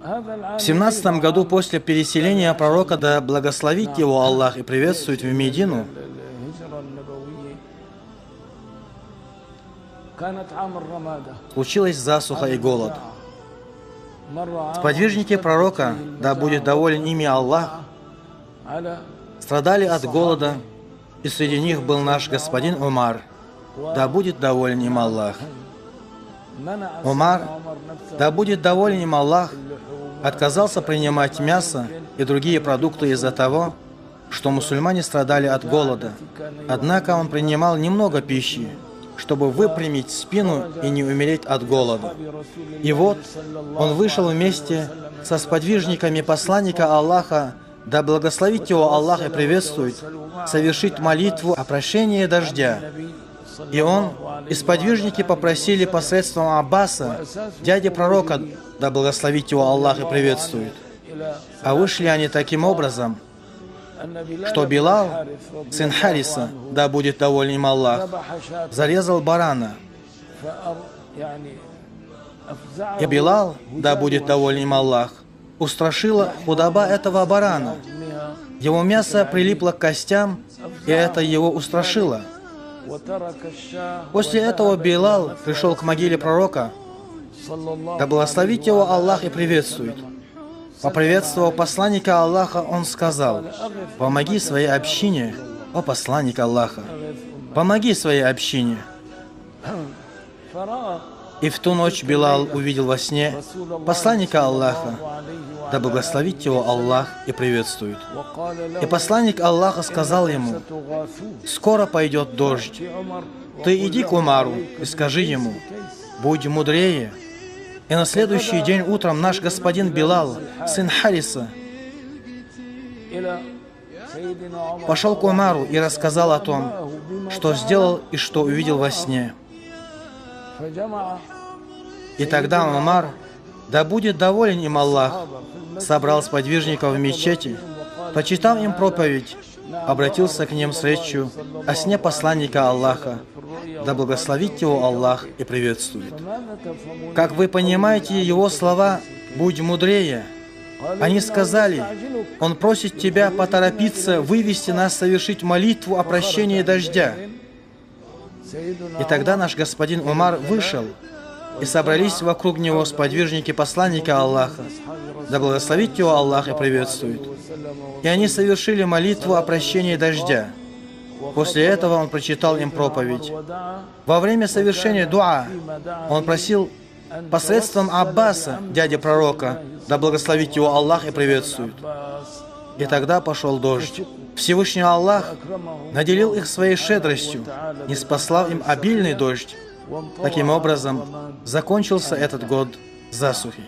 В 17 году после переселения пророка, да благословит его Аллах и приветствует, в Медину, случилась засуха и голод. Сподвижники пророка, да будет доволен ими Аллах, страдали от голода, и среди них был наш господин Умар, да будет доволен им Аллах. Умар, да будет доволен им Аллах, отказался принимать мясо и другие продукты из-за того, что мусульмане страдали от голода. Однако он принимал немного пищи, чтобы выпрямить спину и не умереть от голода. И вот он вышел вместе со сподвижниками посланника Аллаха, да благословит его Аллах и приветствует, совершить молитву о прощении дождя. И он и сподвижники попросили посредством Аббаса, дяди пророка, да благословит его Аллах и приветствует. А вышли они таким образом, что Билал, сын Хариса, да будет доволен им Аллах, зарезал барана. И Билал, да будет доволен им Аллах, устрашила худоба этого барана. Его мясо прилипло к костям, и это его устрашило. После этого Билал пришел к могиле пророка, да благословит его Аллах и приветствует. Поприветствовав посланника Аллаха, он сказал: «Помоги своей общине, о посланник Аллаха, помоги своей общине». И в ту ночь Билал увидел во сне посланника Аллаха, да благословит его Аллах и приветствует. И посланник Аллаха сказал ему: «Скоро пойдет дождь. Ты иди к Умару и скажи ему: будь мудрее». И на следующий день утром наш господин Билал, сын Хариса, пошел к Умару и рассказал о том, что сделал и что увидел во сне. И тогда Умар, да будет доволен им Аллах, собрал сподвижников в мечети, почитав им проповедь, обратился к ним с речью о сне посланника Аллаха, да благословит его Аллах и приветствует. Как вы понимаете его слова «будь мудрее», они сказали: «Он просит тебя поторопиться вывести нас совершить молитву о прощении дождя». И тогда наш господин Умар вышел, и собрались вокруг него сподвижники посланника Аллаха, да благословит его Аллах и приветствует. И они совершили молитву о прощении дождя. После этого он прочитал им проповедь. Во время совершения дуа он просил посредством Аббаса, дяди пророка, да благословит его Аллах и приветствует. И тогда пошел дождь. Всевышний Аллах наделил их своей щедростью, ниспослав им обильный дождь. Таким образом, закончился этот год засухи.